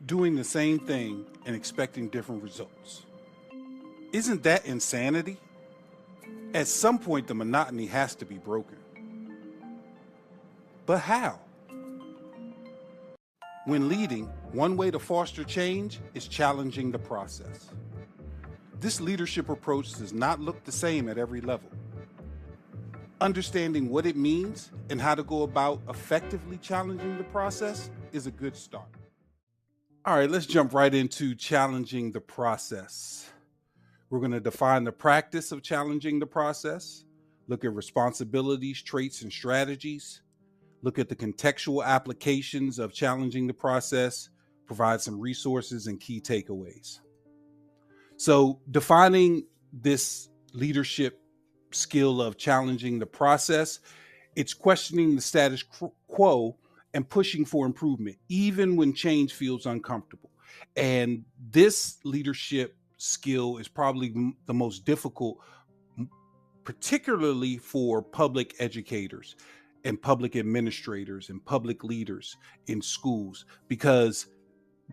doing the same thing and expecting different results. Isn't that insanity? At some point, the monotony has to be broken. But how? When leading, one way to foster change is challenging the process. This leadership approach does not look the same at every level. Understanding what it means and how to go about effectively challenging the process is a good start. All right, let's jump right into challenging the process. We're going to define the practice of challenging the process, look at responsibilities, traits, and strategies, look at the contextual applications of challenging the process, provide some resources and key takeaways. So, defining this leadership skill of challenging the process, it's questioning the status quo and pushing for improvement, even when change feels uncomfortable. And this leadership skill is probably the most difficult, particularly for public educators and public administrators and public leaders in schools, because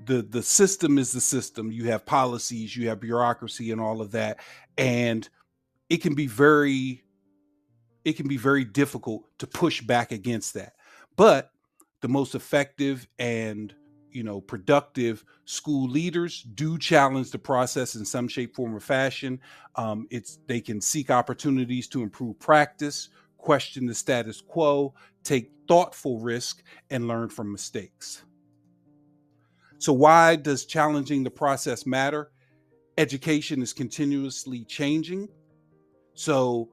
the system is the system. You have policies, you have bureaucracy and all of that, and it can be very difficult to push back against that. But the most effective and productive school leaders do challenge the process in some shape, form, or fashion. They can seek opportunities to improve practice, question the status quo, take thoughtful risk, and learn from mistakes. So why does challenging the process matter? Education is continuously changing. So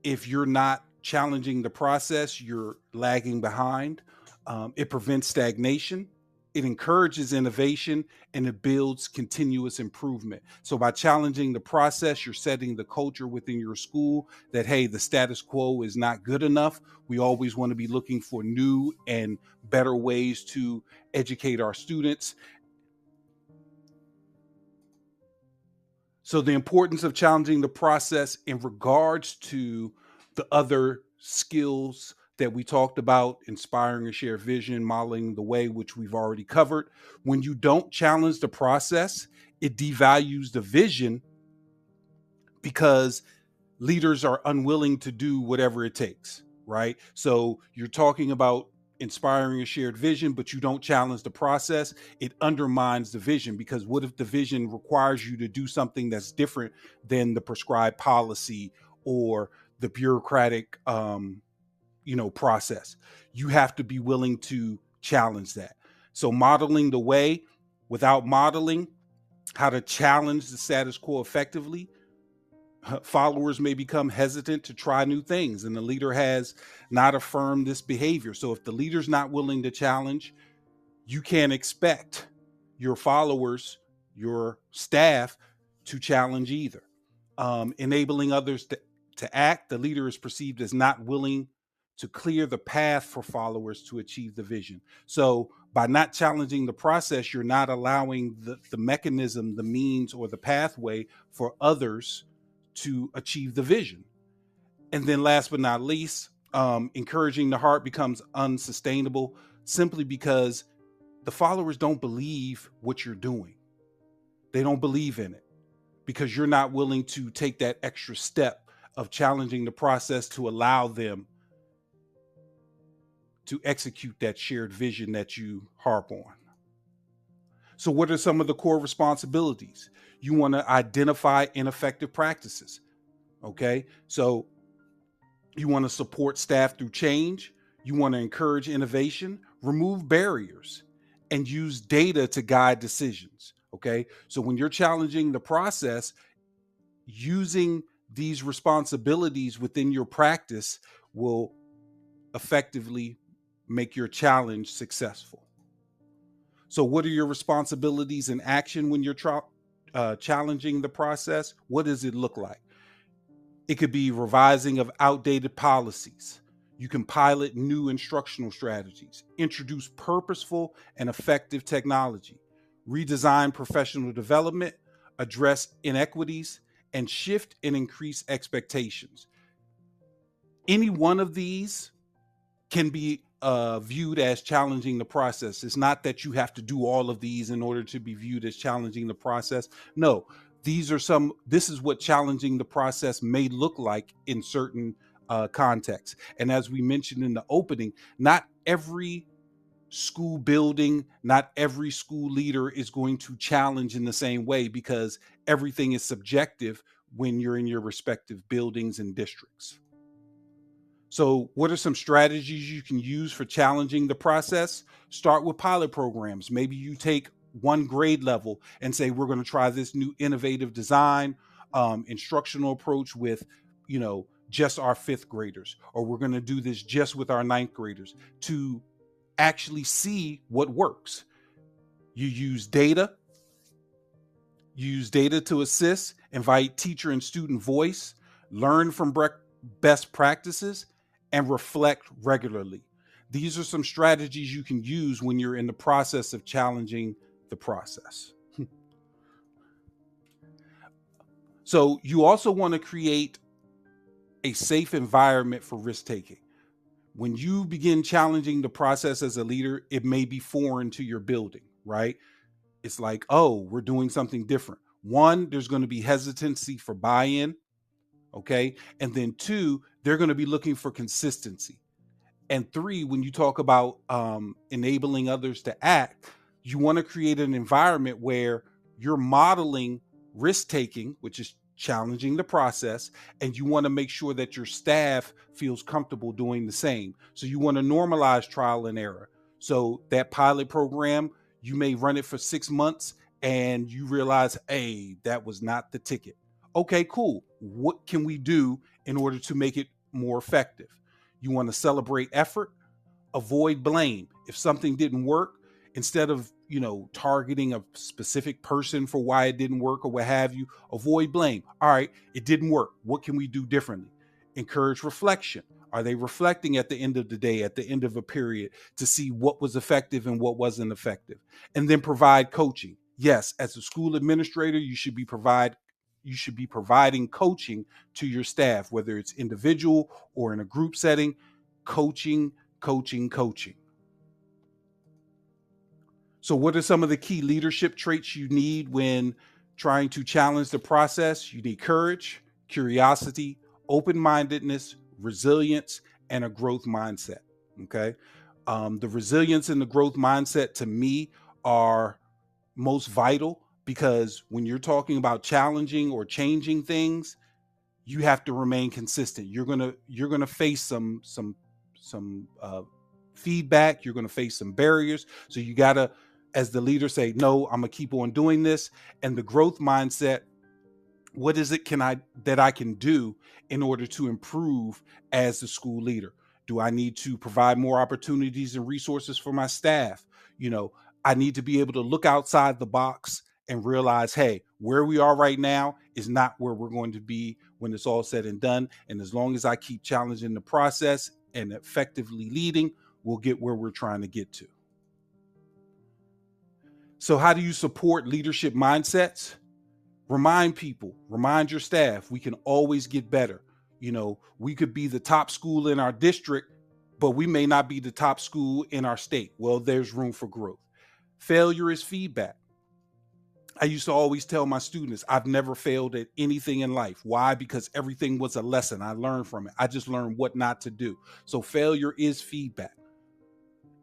if you're not challenging the process, you're lagging behind. It prevents stagnation. It encourages innovation, and it builds continuous improvement. So by challenging the process, you're setting the culture within your school that, hey, the status quo is not good enough. We always want to be looking for new and better ways to educate our students. So the importance of challenging the process in regards to the other skills that we talked about, inspiring a shared vision, modeling the way, which we've already covered. When you don't challenge the process, it devalues the vision because leaders are unwilling to do whatever it takes, right? So you're talking about inspiring a shared vision, but you don't challenge the process, it undermines the vision, because what if the vision requires you to do something that's different than the prescribed policy or the bureaucratic process? You have to be willing to challenge that. So modeling the way, without modeling how to challenge the status quo effectively, followers may become hesitant to try new things, and the leader has not affirmed this behavior. So if the leader's not willing to challenge, you can't expect your followers, your staff, to challenge either. Enabling others to act, the leader is perceived as not willing to clear the path for followers to achieve the vision. So by not challenging the process, you're not allowing the mechanism, the means, or the pathway for others to achieve the vision. And then last but not least, encouraging the heart becomes unsustainable simply because the followers don't believe what you're doing. They don't believe in it because you're not willing to take that extra step of challenging the process to allow them to execute that shared vision that you harp on. So what are some of the core responsibilities? You want to identify ineffective practices. Okay, so you want to support staff through change. You want to encourage innovation, remove barriers, and use data to guide decisions. Okay, so when you're challenging the process, using these responsibilities within your practice will effectively make your challenge successful. So what are your responsibilities in action when you're challenging the process? What does it look like? It could be revising of outdated policies. You can pilot new instructional strategies, introduce purposeful and effective technology, redesign professional development, address inequities, and shift and increase expectations. Any one of these can be viewed as challenging the process. It's not that you have to do all of these in order to be viewed as challenging the process. No, this is what challenging the process may look like in certain contexts. And as we mentioned in the opening, not every school building, not every school leader is going to challenge in the same way, because everything is subjective when you're in your respective buildings and districts. So, what are some strategies you can use for challenging the process? Start with pilot programs. Maybe you take one grade level and say, we're going to try this new innovative design, instructional approach with, just our fifth graders, or we're going to do this just with our ninth graders to actually see what works. You use data to assist, invite teacher and student voice, learn from best practices, and reflect regularly. These are some strategies you can use when you're in the process of challenging the process. So you also want to create a safe environment for risk taking. When you begin challenging the process as a leader, it may be foreign to your building, right? It's like, oh, we're doing something different. One, there's going to be hesitancy for buy-in, okay? And then two, they're going to be looking for consistency. And three, when you talk about enabling others to act, you want to create an environment where you're modeling risk taking, which is challenging the process, and you want to make sure that your staff feels comfortable doing the same. So you want to normalize trial and error. So that pilot program, you may run it for 6 months and you realize, hey, that was not the ticket. Okay, cool. What can we do in order to make it more effective? You want to celebrate effort, avoid blame. If something didn't work, instead of, targeting a specific person for why it didn't work or what have you, avoid blame. All right, it didn't work. What can we do differently? Encourage reflection. Are they reflecting at the end of the day, at the end of a period, to see what was effective and what wasn't effective? And then provide coaching. Yes, as a school administrator, you should be providing coaching to your staff, whether it's individual or in a group setting. Coaching. So what are some of the key leadership traits you need when trying to challenge the process? You need courage, curiosity, open-mindedness, resilience, and a growth mindset. Okay. The resilience and the growth mindset to me are most vital, because when you're talking about challenging or changing things, you have to remain consistent. You're gonna face some feedback. You're gonna face some barriers. So you gotta, as the leader, say, no, I'm gonna keep on doing this. And the growth mindset, what is it that I can do in order to improve as the school leader? Do I need to provide more opportunities and resources for my staff? I need to be able to look outside the box and realize, hey, where we are right now is not where we're going to be when it's all said and done. And as long as I keep challenging the process and effectively leading, we'll get where we're trying to get to. So how do you support leadership mindsets? Remind your staff, we can always get better. We could be the top school in our district, but we may not be the top school in our state. Well, there's room for growth. Failure is feedback. I used to always tell my students, I've never failed at anything in life. Why? Because everything was a lesson. I learned from it. I just learned what not to do. So failure is feedback.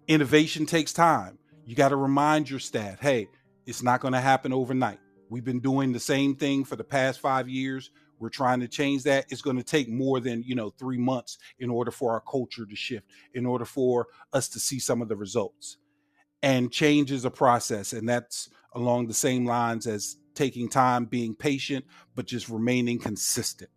Innovation takes time. You got to remind your staff, hey, it's not going to happen overnight. We've been doing the same thing for the past 5 years. We're trying to change that. It's going to take more than 3 months in order for our culture to shift, in order for us to see some of the results. And change is a process, and that's along the same lines as taking time, being patient, but just remaining consistent.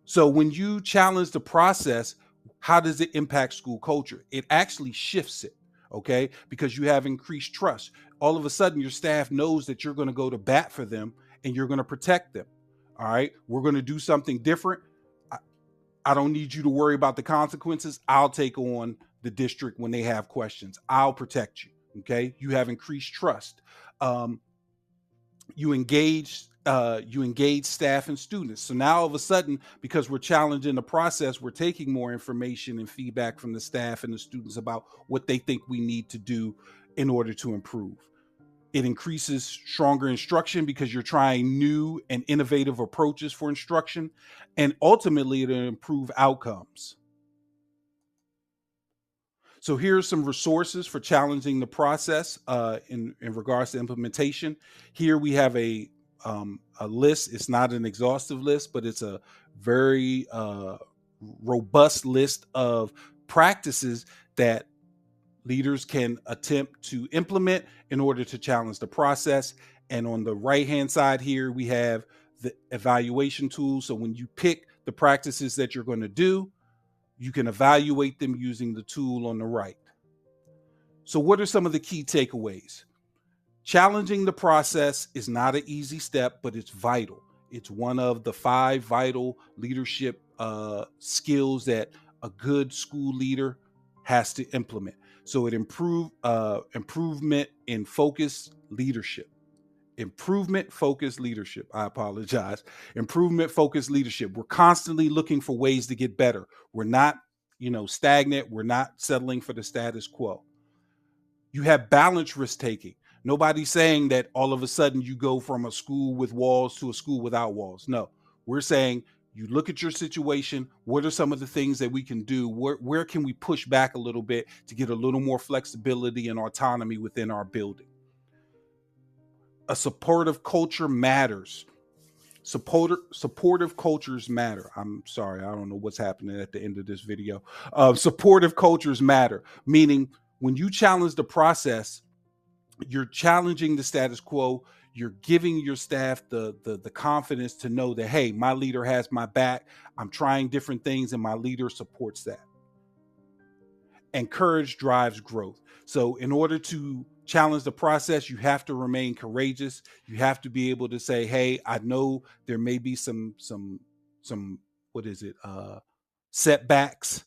So when you challenge the process, how does it impact school culture? It actually shifts it, okay? Because you have increased trust. All of a sudden, your staff knows that you're going to go to bat for them and you're going to protect them. All right, we're going to do something different. I don't need you to worry about the consequences. I'll take on the district when they have questions. I'll protect you. Okay, you have increased trust. You engage You engage staff and students. So now all of a sudden, because we're challenging the process, we're taking more information and feedback from the staff and the students about what they think we need to do in order to improve. It increases stronger instruction because you're trying new and innovative approaches for instruction, and ultimately it'll improve outcomes. So here's some resources for challenging the process in regards to implementation. Here we have a list. It's not an exhaustive list, but it's a very robust list of practices that leaders can attempt to implement in order to challenge the process. And on the right-hand side here, we have the evaluation tool. So when you pick the practices that you're going to do, you can evaluate them using the tool on the right. So what are some of the key takeaways? Challenging the process is not an easy step, but it's vital. It's one of the 5 vital leadership skills that a good school leader has to implement. So it improvement in focused leadership. Improvement focused leadership. I apologize. Improvement focused leadership. We're constantly looking for ways to get better. We're not, stagnant. We're not settling for the status quo. You have balanced risk taking. Nobody's saying that all of a sudden you go from a school with walls to a school without walls. No, we're saying you look at your situation. What are some of the things that we can do? Where can we push back a little bit to get a little more flexibility and autonomy within our building? A supportive culture matters. Supportive cultures matter. I'm sorry, I don't know what's happening at the end of this video. Supportive cultures matter, meaning when you challenge the process, you're challenging the status quo. You're giving your staff the confidence to know that, hey, my leader has my back. I'm trying different things and my leader supports that. And courage drives growth. So in order to challenge the process, you have to remain courageous. You have to be able to say, hey, I know there may be some setbacks.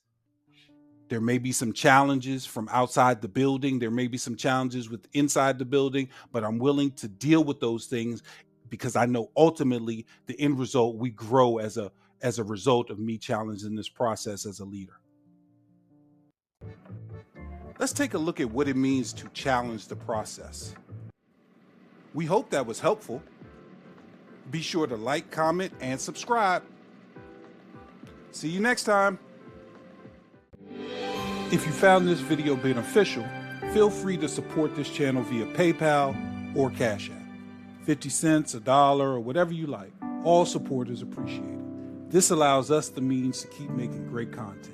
There may be some challenges from outside the building. There may be some challenges with inside the building, but I'm willing to deal with those things because I know ultimately the end result, we grow as a result of me challenging this process as a leader. Let's take a look at what it means to challenge the process. We hope that was helpful. Be sure to like, comment, and subscribe. See you next time. If you found this video beneficial, feel free to support this channel via PayPal or CashApp. 50 cents, $1, or whatever you like. All support is appreciated. This allows us the means to keep making great content.